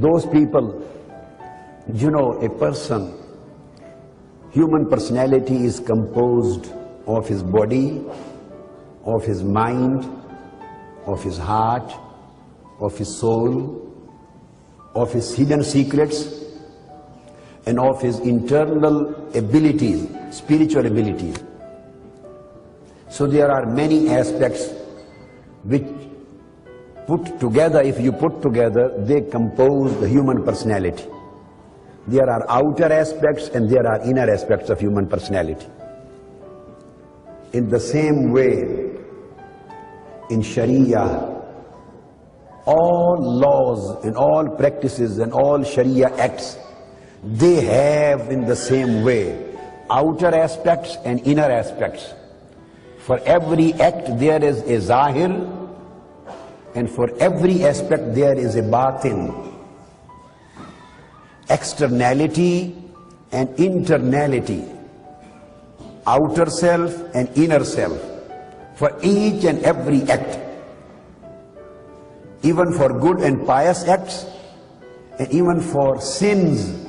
Those people, a person, human personality is composed of his body, of his mind, of his heart, of his soul, of his hidden secrets, and of his internal abilities, spiritual abilities. So there are many aspects which put together, if you put together, they compose the human personality. There are outer aspects and there are inner aspects of human personality. In the same way, in Sharia, all laws and all practices and all Sharia acts, they have in the same way outer aspects and inner aspects. For every act there is a zahir, and for every aspect there is a batin. Externality and internality, outer self and inner self, for each and every act. Even for good and pious acts, and even for sins,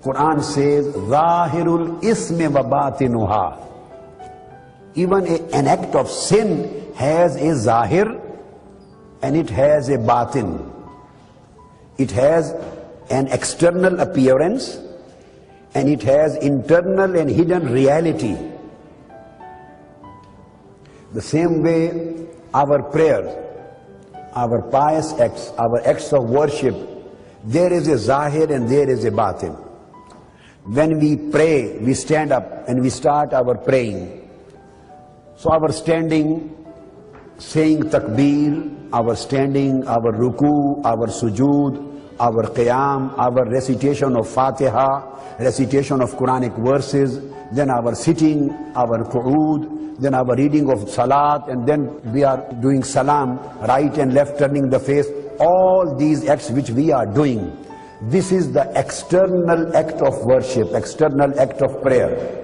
Quran says, Zahirul ismi wa batinuha. Even an act of sin has a zahir and it has a batin. It has an external appearance and it has internal and hidden reality. The same way our prayers, our pious acts, our acts of worship, there is a zahir and there is a batin. When we pray, we stand up and we start our praying. So our standing, saying takbir, our standing, our ruku, our sujood, our qiyam, our recitation of Fatiha, recitation of Quranic verses, then our sitting, our qu'ud, then our reading of salat, and then we are doing salam, right and left turning the face. All these acts which we are doing, this is the external act of worship, external act of prayer.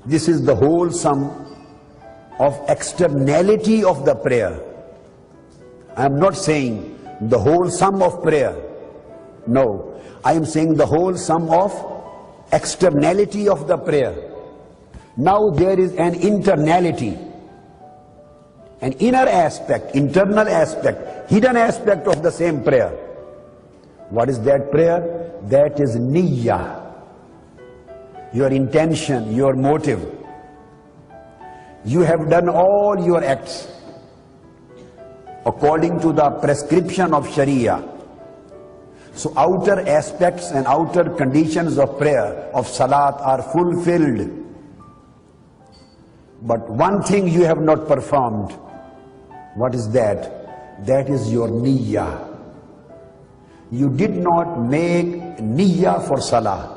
This is the whole sum of externality of the prayer. I am not saying the whole sum of prayer. No, I am saying the whole sum of externality of the prayer. Now there is an internality, an inner aspect, internal aspect, hidden aspect of the same prayer. What is that prayer? That is niyyah. Your intention, your motive. You have done all your acts according to the prescription of Sharia. So outer aspects and outer conditions of prayer, of salat, are fulfilled. But one thing you have not performed. What is that? That is your niyyah. You did not make niyyah for salah.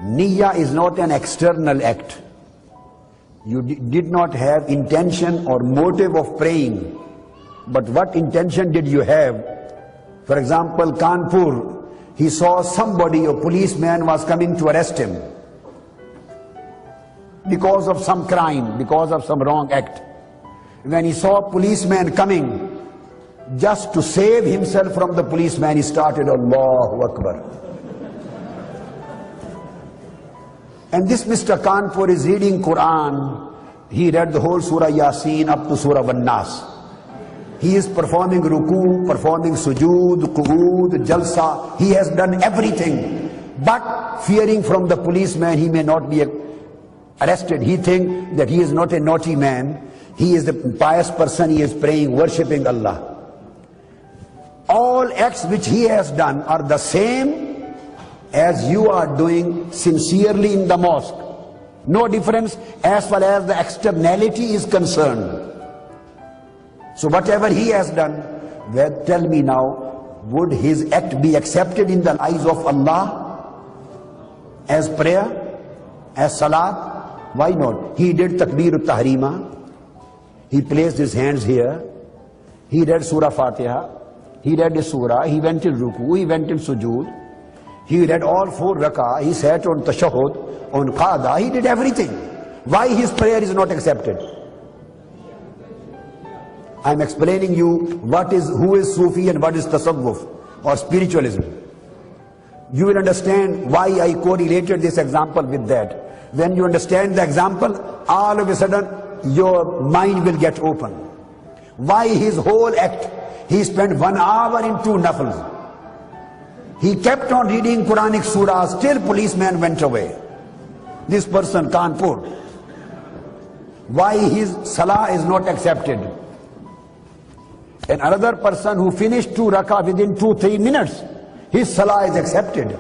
Niyyah is not an external act. You did not have intention or motive of praying. But what intention did you have? For example, Kanpur, he saw somebody, a policeman was coming to arrest him because of some crime, because of some wrong act. When he saw a policeman coming, just to save himself from the policeman, he started Allahu Akbar. And this Mr. Kanpur is reading Quran. He read the whole Surah Yasin up to Surah Wan-Nas. He is performing ruku, performing sujood, qu'ud, jalsa. He has done everything. But fearing from the policeman, he may not be arrested. He thinks that he is not a naughty man. He is a pious person. He is praying, worshipping Allah. All acts which he has done are the same as you are doing sincerely in the mosque. No difference as far as the externality is concerned. So whatever he has done, well, tell me now, would his act be accepted in the eyes of Allah as prayer, as salat? Why not? He did takbir tahrima. He placed his hands here. He read Surah Fatiha. He read the surah. He went in ruku. He went in sujood. He read all 4 rak'ah, he sat on tashahhud, on qada, he did everything. Why his prayer is not accepted? I'm explaining you who is Sufi and what is Tasawwuf or spiritualism. You will understand why I correlated this example with that. When you understand the example, all of a sudden your mind will get open. Why his whole act? He spent 1 hour in 2 nafls. He kept on reading Quranic surahs till policeman went away. This person, Kanpur. Why his salah is not accepted? And another person who finished 2 rakah within 2-3 minutes, his salah is accepted.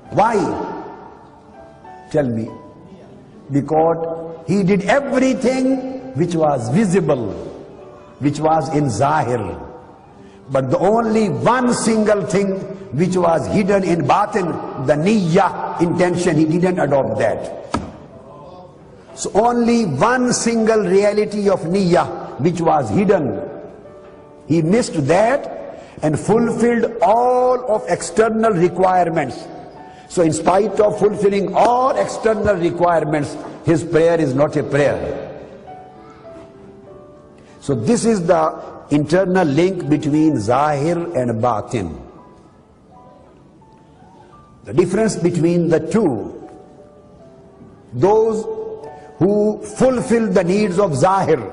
Why? Tell me. Because he did everything which was visible, which was in zahir. But the only one single thing which was hidden in batin, the niyyah, intention, he didn't adopt that. So only one single reality of niyyah which was hidden, he missed that and fulfilled all of external requirements. So in spite of fulfilling all external requirements, his prayer is not a prayer. So this is the internal link between zahir and batin. The difference between the two, those who fulfill the needs of zahir,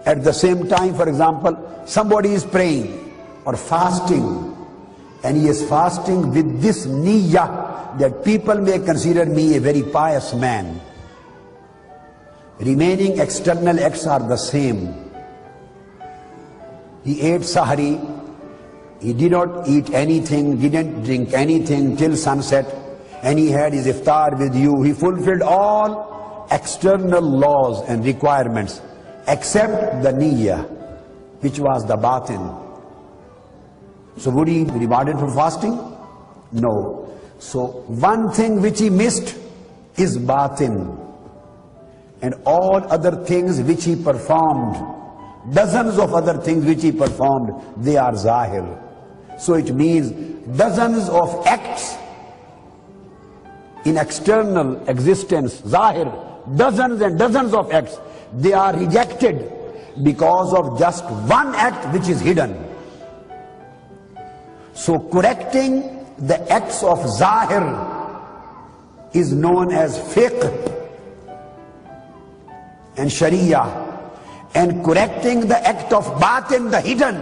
at the same time, for example, somebody is praying or fasting, and he is fasting with this niyyah that people may consider me a very pious man. Remaining external acts are the same. He ate sahari, he did not eat anything, didn't drink anything till sunset, and he had his iftar with you. He fulfilled all external laws and requirements except the niyyah, which was the batin. So would he be rewarded for fasting? No. So one thing which he missed is batin. And all other things which he performed, dozens of other things which he performed, they are zahir. So it means dozens of acts in external existence, zahir, dozens and dozens of acts, they are rejected because of just one act which is hidden. So correcting the acts of zahir is known as fiqh and sharia, and correcting the act of batin, the hidden,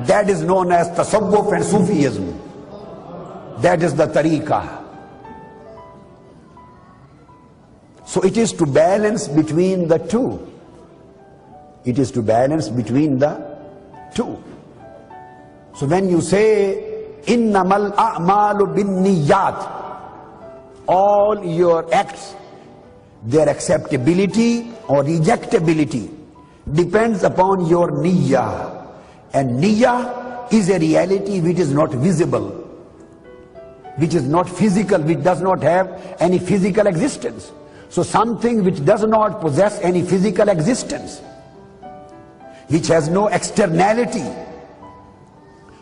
that is known as tasawwuf and Sufism. That is the tariqah. So it is to balance between the two. It is to balance between the two. So when you say innamal a'malu bin niyyat, all your acts, their acceptability or rejectability depends upon your niyyah. And niyyah is a reality which is not visible, which is not physical, which does not have any physical existence. So something which does not possess any physical existence, which has no externality,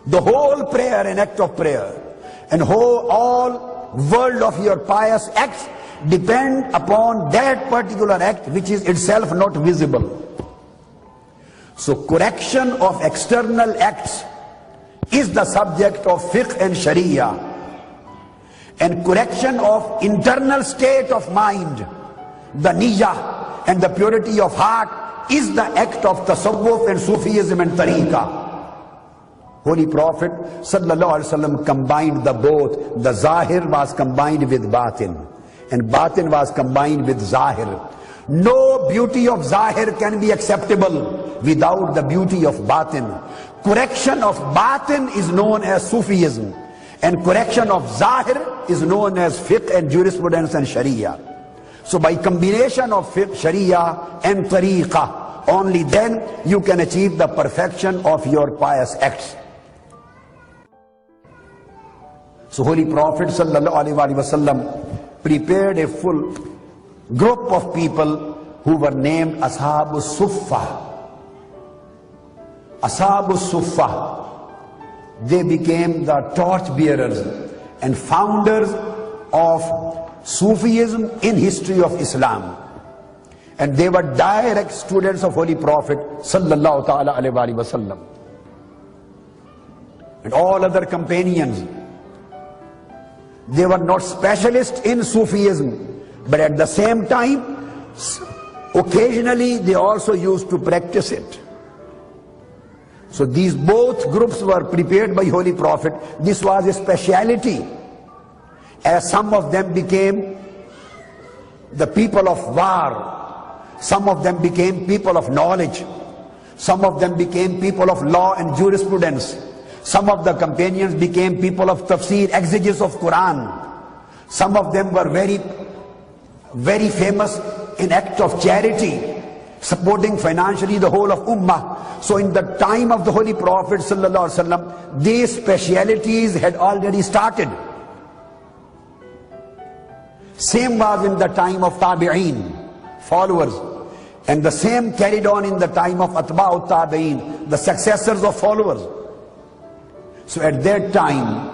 the whole prayer and act of prayer and all world of your pious acts depend upon that particular act which is itself not visible. So correction of external acts is the subject of fiqh and sharia, and correction of internal state of mind, the niyyah and the purity of heart, is the act of tasawwuf and Sufism and tariqah. Holy Prophet sallallahu alaihi wasallam combined the both. The zahir was combined with batin, and batin was combined with zahir. No beauty of zahir can be acceptable without the beauty of batin. Correction of batin is known as Sufism, and correction of zahir is known as fiqh and jurisprudence and sharia. So by combination of fiqh, sharia and tariqah, only then you can achieve the perfection of your pious acts. So Holy Prophet sallallahu alaihi wasallam prepared a full group of people who were named Ashabu Suffah. Ashabu Suffah, they became the torch bearers and founders of Sufism in history of Islam. And they were direct students of Holy Prophet sallallahu ta'ala alayhi wa sallam. And all other companions, they were not specialists in Sufism, but at the same time, occasionally they also used to practice it. So these both groups were prepared by Holy Prophet. This was a speciality, as some of them became the people of war, some of them became people of knowledge, some of them became people of law and jurisprudence, some of the companions became people of tafsir, exegesis of Quran, some of them were very famous in act of charity, supporting financially the whole of Ummah. So in the time of the Holy Prophet sallallahu alaihi wasallam, these specialities had already started. Same was in the time of Tabi'een, followers. And the same carried on in the time of Atba'ut Tabi'een, the successors of followers. So at that time,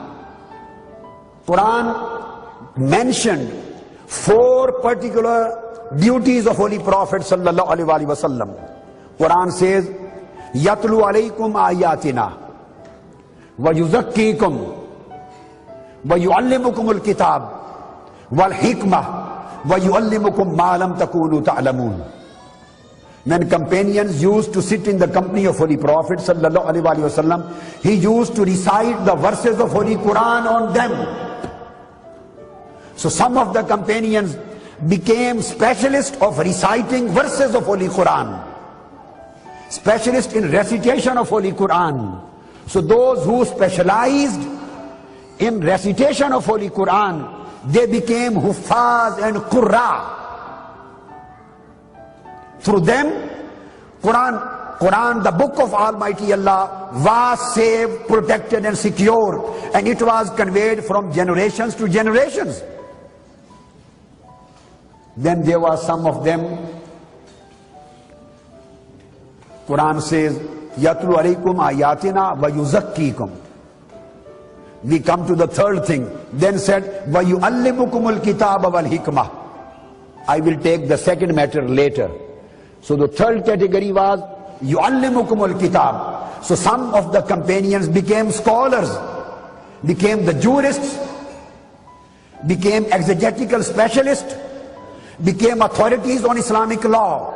Quran mentioned 4 particular duties of Holy Prophet sallallahu alaihi wasallam. Quran says, "Yatlu alaykum ayatina, wa yuzakkikum, wa yuallimukumul kitab, wal hikmah, wa yuallimukum ma lam takunu ta'lamun." When companions used to sit in the company of Holy Prophet sallallahu alaihi wasallam, he used to recite the verses of Holy Quran on them. So some of the companions became specialists of reciting verses of Holy Quran, specialists in recitation of Holy Quran. So those who specialized in recitation of Holy Quran, they became Huffaz and Qurra. Through them, Quran, the book of Almighty Allah, was saved, protected and secured, and it was conveyed from generations to generations. Then there were some of them, Quran says, "Yatlu alaykum ayatina wa yuzakkikum." We come to the third thing. Then said, "Wa yuallimukumul kitaba wal hikmah." I will take the second matter later. So the third category was yuallimukumul kitab. So some of the companions became scholars, became the jurists, became exegetical specialists, became authorities on Islamic law,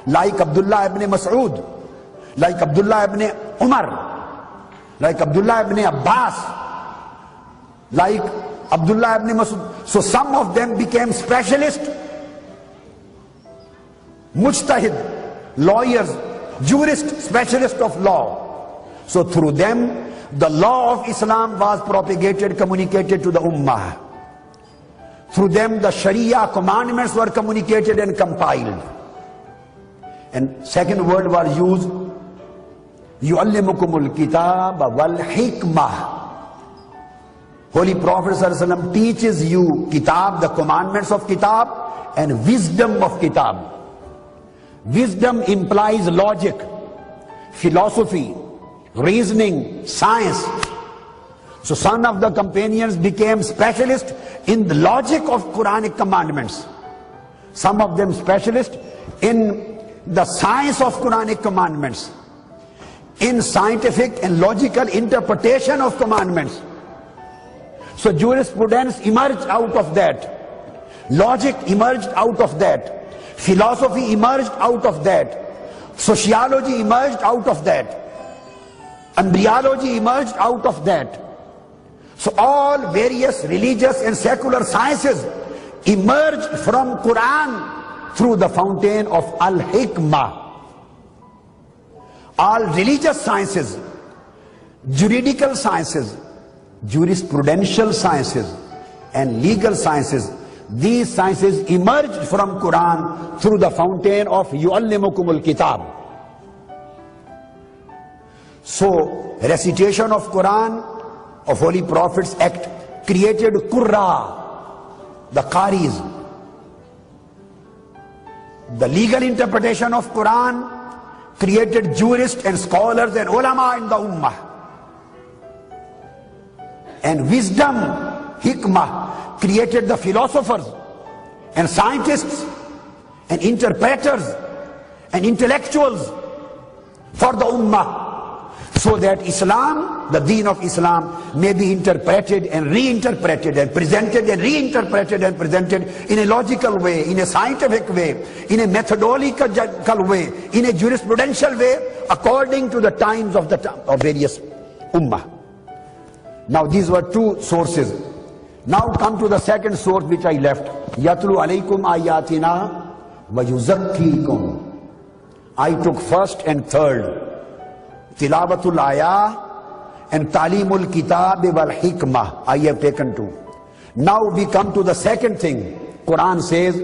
like Abdullah ibn Mas'ud, like Abdullah ibn Umar, like Abdullah ibn Abbas, like Abdullah ibn Mas'ud. So some of them became specialists, mujtahid, lawyers, jurists, specialists of law. So through them, the law of Islam was propagated, communicated to the Ummah. Through them, the Sharia commandments were communicated and compiled. And second word was used, yuallimukumul kitab wal hikmah. Holy Prophet ﷺ teaches you kitab, the commandments of kitab, and wisdom of kitab. Wisdom implies logic, philosophy, reasoning, science. So some of the companions became specialists in the logic of Quranic commandments. Some of them specialists in the science of Quranic commandments, in scientific and logical interpretation of commandments. So jurisprudence emerged out of that. Logic emerged out of that. Philosophy emerged out of that. Sociology emerged out of that. Embryology emerged out of that. So all various religious and secular sciences emerged from Quran through the fountain of Al-Hikmah. All religious sciences, juridical sciences, jurisprudential sciences, and legal sciences, these sciences emerged from Quran through the fountain of yuallimukumul kitab. So recitation of Quran, of Holy Prophet's act, created Qurra, the Qaris. The legal interpretation of Quran created jurists and scholars and ulama in the Ummah. And wisdom, hikmah, created the philosophers and scientists and interpreters and intellectuals for the ummah, so that Islam, the deen of Islam, may be interpreted and reinterpreted and presented and reinterpreted and presented in a logical way, in a scientific way, in a methodological way, in a jurisprudential way, according to the times of various ummah. Now these were two sources. Now come to the second source which I left. Yatlu alaykum ayatina wa yuzakkikum. I took first and third. Tilawatul ayah and Talimul kitab wal hikmah. I have taken two. Now we come to the second thing. Quran says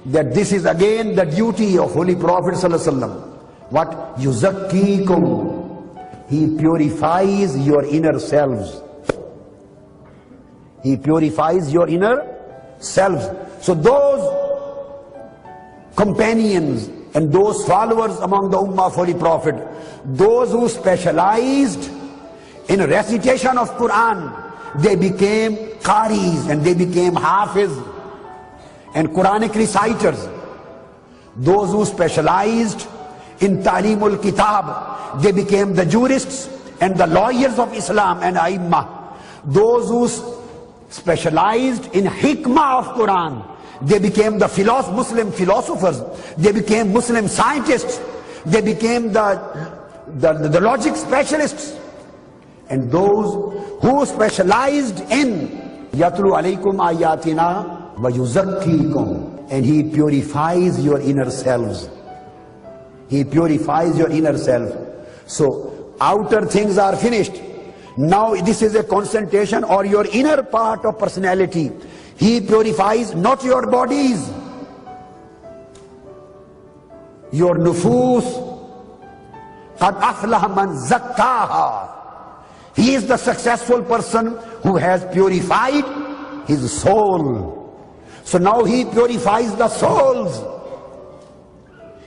that this is again the duty of Holy Prophet sallallahu alaihi wasallam. What? Yuzakkikum. He purifies your inner selves. He purifies your inner selves. So those companions and those followers among the Ummah of Holy Prophet, those who specialized in recitation of Quran, they became qaris and they became hafiz and Quranic reciters. Those who specialized in Talimul Kitab, they became the jurists and the lawyers of Islam and A'immah. Those who specialized in hikmah of Quran, they became the Muslim philosophers, they became Muslim scientists, they became the logic specialists. And those who specialized in Yatlu alaykum ayatina wa yuzakkikum, and he purifies your inner selves. He purifies your inner self. So outer things are finished. Now this is a concentration or your inner part of personality. He purifies not your bodies, your nufus. Qad aflaha man zakkaha. He is the successful person who has purified his soul. So now he purifies the souls.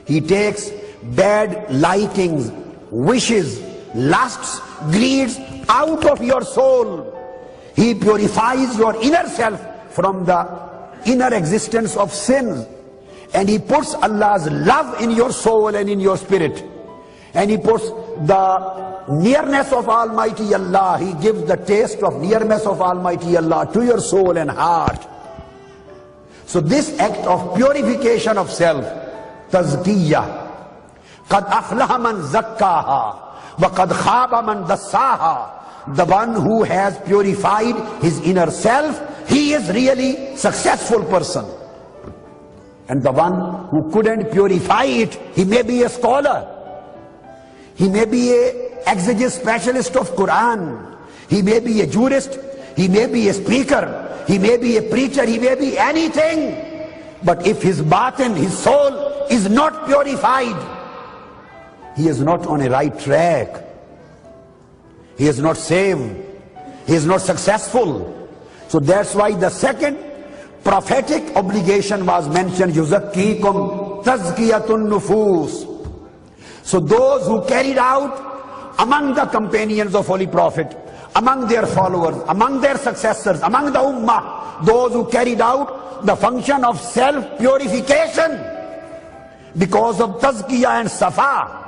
He takes bad likings, wishes, lusts, greeds out of your soul. He purifies your inner self from the inner existence of sin, and he puts Allah's love in your soul and in your spirit, and he puts the nearness of Almighty Allah. He gives the taste of nearness of Almighty Allah to your soul and heart. So this act of purification of self, tazkiyah, qad aflaha man zakkaha wa qad khaba man dassaha. The one who has purified his inner self, he is really successful person. And the one who couldn't purify it, he may be a scholar, he may be a exegesis specialist of Quran, he may be a jurist, he may be a speaker, he may be a preacher, he may be anything. But if his batin, his soul is not purified, he is not on a right track. He is not saved. He is not successful. So that's why the second prophetic obligation was mentioned, yuzakkikum tazkiyatun nufus. So those who carried out among the companions of Holy Prophet, among their followers, among their successors, among the ummah, those who carried out the function of self-purification because of tazkiyah and safa.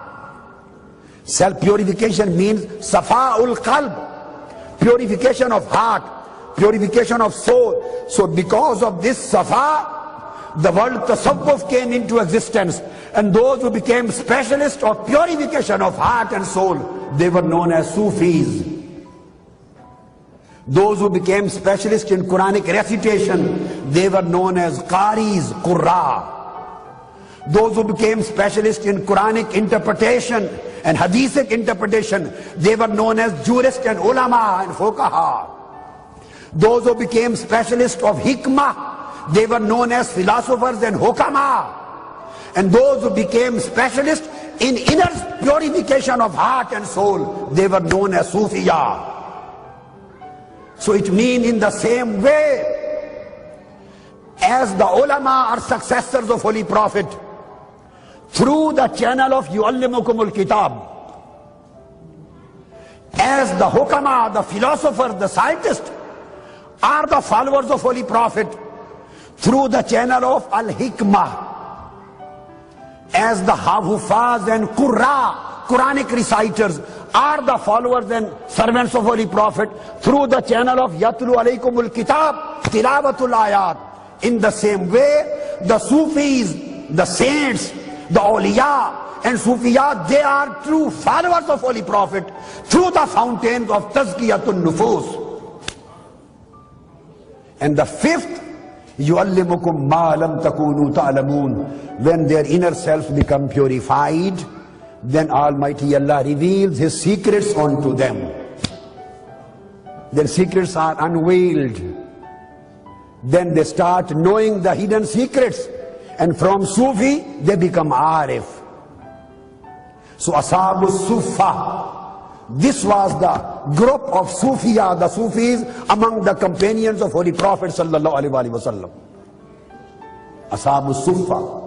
Self-purification means safa'ul qalb, purification of heart, purification of soul. So because of this safa, the word tasawwuf came into existence, and those who became specialists of purification of heart and soul, they were known as Sufis. Those who became specialists in Quranic recitation, they were known as Qaris, Qurra. Those who became specialists in Quranic interpretation and Hadithic interpretation, they were known as jurists and ulama and fuqaha. Those who became specialists of hikmah, they were known as philosophers and hukama. And those who became specialists in inner purification of heart and soul, they were known as Sufiya. So it means in the same way as the ulama are successors of Holy Prophet, through the channel of yu'allimukumul kitab, as the hukama, the philosophers, the scientists are the followers of Holy Prophet, through the channel of al-hikmah, as the Hufaz and Qurra, Quranic reciters, are the followers and servants of Holy Prophet through the channel of Yatlu Alaykumul Kitab, Tilawatul Ayat. In the same way, the Sufis, the saints, the awliya and Sufiyat, they are true followers of Holy Prophet through the fountains of Tazkiyatun Nufus. And the fifth, يُعَلِّمُكُمْ مَا لَمْ تَكُونُوا تَعْلَمُونَ. When their inner self become purified, then Almighty Allah reveals His secrets unto them. Their secrets are unveiled. Then they start knowing the hidden secrets. And from Sufi, they become Arif. So Ashabu Sufa, this was the group of Sufiya, the Sufis among the companions of Holy Prophet sallallahu alaihi wasallam. Ashabu Sufa.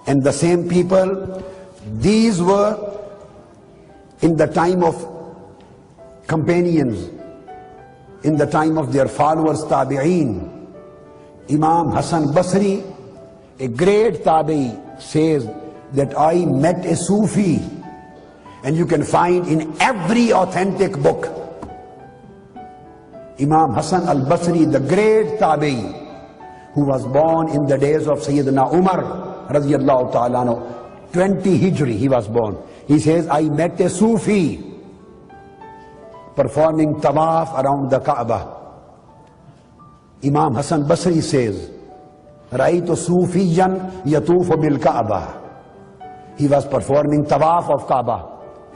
And the same people, these were in the time of companions, in the time of their followers, Tabi'een. Imam Hasan Basri, a great Tabi'i, says that I met a Sufi, and you can find in every authentic book. Imam Hasan al-Basri, the great Tabi'i, who was born in the days of Sayyidina Umar radiyallahu ta'ala anhu, 20 Hijri he was born. He says, I met a Sufi performing tawaf around the Kaaba. Imam Hasan Basri says, Ra'aytu Sufiyan yatufu bil Kaaba. He was performing tawaf of Kaaba.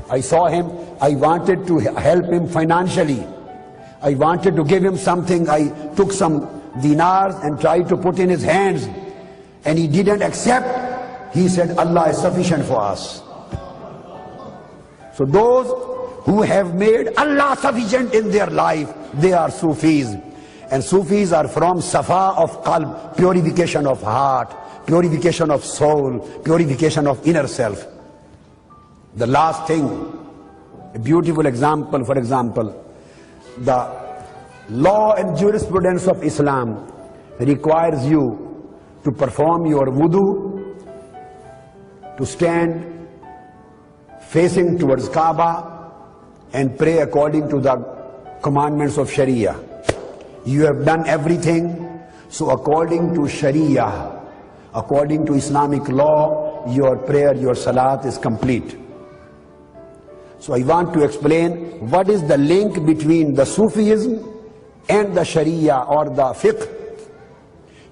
I saw him, I wanted to help him financially. I wanted to give him something. I took some dinars and tried to put in his hands, and he didn't accept. He said, Allah is sufficient for us. So those who have made Allah sufficient in their life, they are Sufis. And Sufis are from Safa of Qalb, purification of heart, purification of soul, purification of inner self. The last thing, a beautiful example, for example, the law and jurisprudence of Islam requires you to perform your wudu, to stand facing towards Kaaba and pray according to the commandments of Sharia. You have done everything, so according to Sharia, according to Islamic law, your prayer, your salat is complete. So I want to explain what is the link between the Sufism and the Sharia or the fiqh.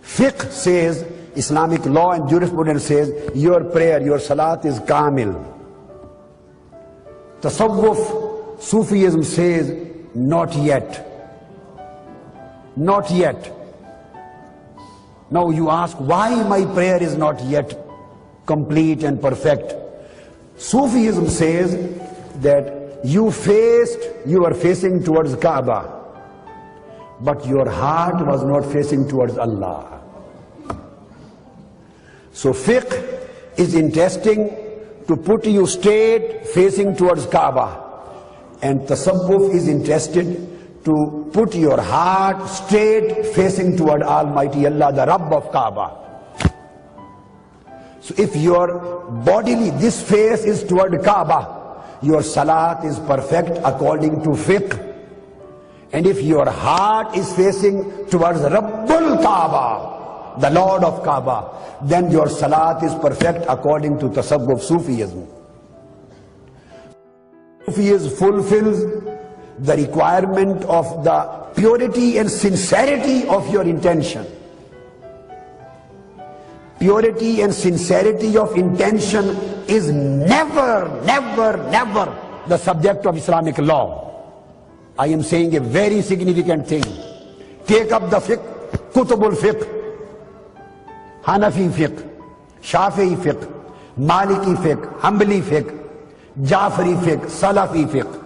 Fiqh says, Islamic law and jurisprudence says, your prayer, your salat is kamil. Tasawwuf, Sufism says, not yet. Not yet. Now you ask, why my prayer is not yet complete and perfect? Sufism says that you were facing towards Kaaba, but your heart was not facing towards Allah. So fiqh is interesting to put you straight facing towards Kaaba, and tasawwuf is interested to put your heart straight facing toward Almighty Allah, the Rabb of Kaaba. So if your bodily, this face is toward Kaaba, your salat is perfect according to fiqh. And if your heart is facing towards Rabbul Kaaba, the Lord of Kaaba, then your salat is perfect according to tasawwuf, Sufism. Sufism fulfills the requirement of the purity and sincerity of your intention. Purity and sincerity of intention is never, never, never the subject of Islamic law. I am saying a very significant thing. Take up the fiqh, Kutubul fiqh, Hanafi fiqh, Shafi'i fiqh, Maliki fiqh, Hanbali fiqh, Jafari fiqh, Salafi fiqh.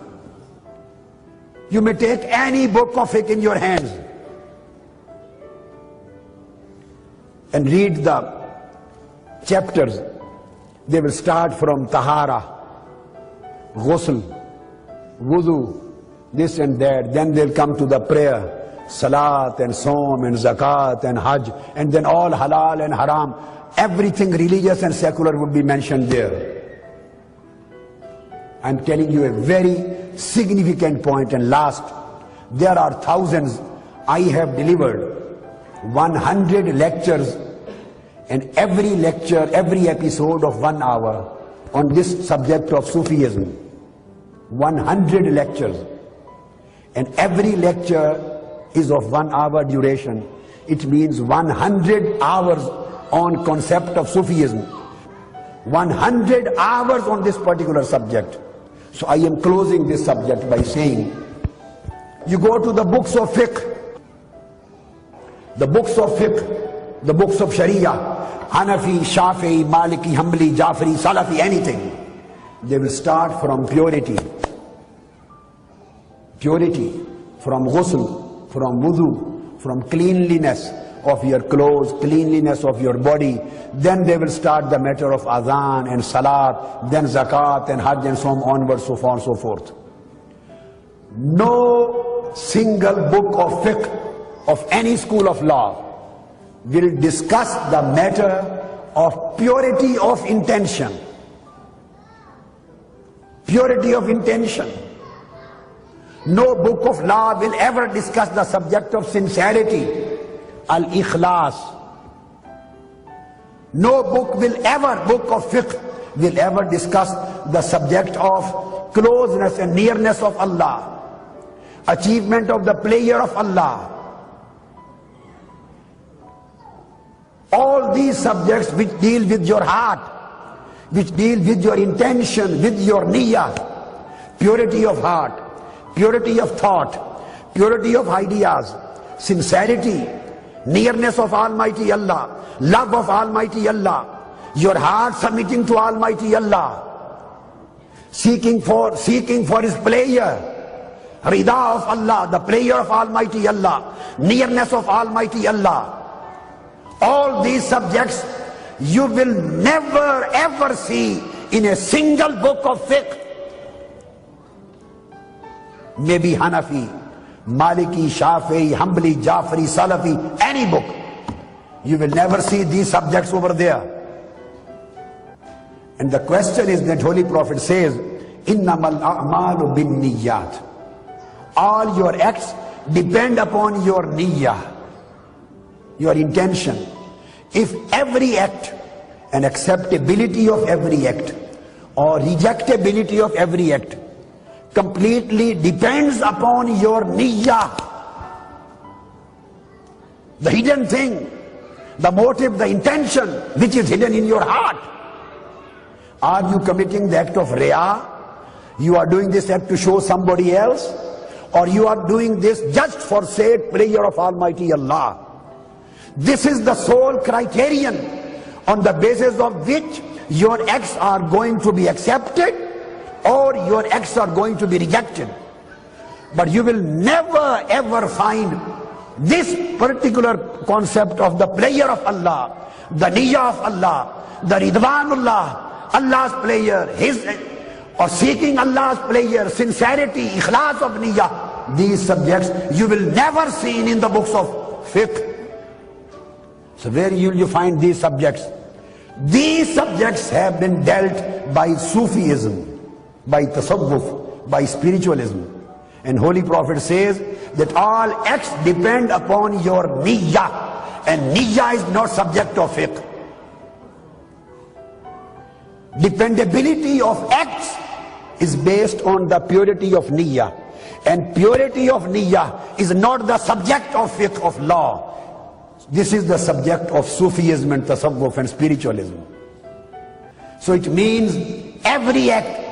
You may take any book of fiqh in your hands and read the chapters. They will start from Tahara, Ghusl, Wudu, this and that. Then they'll come to the prayer, Salat and Som and Zakat and Hajj, and then all halal and haram. everything religious and secular would be mentioned there. I'm telling you a very significant point. And last, there are thousands. I have delivered 100 lectures, and every lecture, every episode of 1 hour on this subject of Sufism. 100 lectures, and every lecture is of 1 hour duration. It means 100 hours on concept of Sufism. 100 hours on this particular subject. So I am closing this subject by saying, you go to the books of fiqh, the books of Sharia, Hanafi, Shafi'i, Maliki, Hanbali, Jafri, Salafi, anything. They will start from purity. Purity, from ghusl, from wudu, from cleanliness of your clothes, cleanliness of your body. Then they will start the matter of adhan and salat, then zakat and hajj and so on, onwards, so on and so forth. No single book of fiqh of any school of law will discuss the matter of purity of intention. Purity of intention. No book of law will ever discuss the subject of sincerity, al-ikhlas. No book of fiqh will ever discuss the subject of closeness and nearness of Allah, achievement of the pleasure of Allah. All these subjects which deal with your heart, which deal with your intention, with your niyyah, purity of heart, purity of thought, purity of ideas, sincerity, nearness of Almighty Allah, love of Almighty Allah, your heart submitting to Almighty Allah, seeking for His pleasure, rida of Allah, the pleasure of Almighty Allah, nearness of Almighty Allah. All these subjects you will never ever see in a single book of fiqh. Maybe Hanafi, Maliki, Shafi'i, Hanbali, Jafri, Salafi, any book. You will never see these subjects over there. And the question is that Holy Prophet says, Innamal a'malu bin niyyat. All your acts depend upon your niyyah, your intention. If every act and acceptability of every act or rejectability of every act completely depends upon your niyyah, the hidden thing, the motive, the intention which is hidden in your heart. Are you committing the act of riyah? You are doing this act to show somebody else, or you are doing this just for sake pleasure of Almighty Allah? This is the sole criterion on the basis of which your acts are going to be accepted or your acts are going to be rejected. But you will never ever find this particular concept of the pleasure of Allah, the niyyah of Allah, the ridwanullah, Allah's pleasure, His, or seeking Allah's pleasure, sincerity, ikhlas of niyyah. These subjects you will never see in the books of fiqh. So where will you find these subjects? These subjects have been dealt by Sufism, by tasawwuf, by spiritualism. And Holy Prophet says that all acts depend upon your niyyah, and niyyah is not subject of fiqh. Dependability of acts is based on the purity of niyyah, and purity of niyyah is not the subject of fiqh of law. This is the subject of Sufism and tasawwuf and spiritualism. So it means every act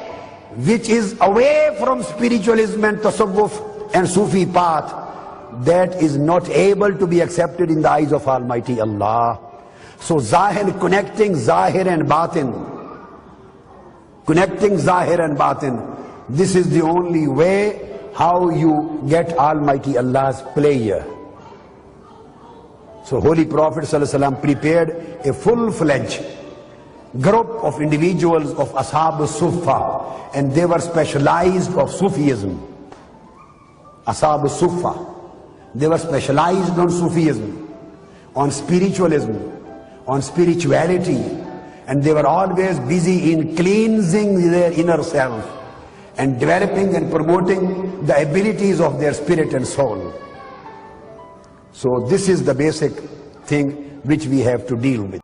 which is away from spiritualism and tasawwuf and Sufi path, that is not able to be accepted in the eyes of Almighty Allah. So zahir, connecting zahir and batin, this is the only way how you get Almighty Allah's pleasure. So Holy Prophet ﷺ prepared a full-fledged group of individuals of Ashab al-Suffa, and they were specialized of Sufism. Ashab al-Suffa, they were specialized on Sufism, on spiritualism, on spirituality, and they were always busy in cleansing their inner self and developing and promoting the abilities of their spirit and soul. So this is the basic thing which we have to deal with.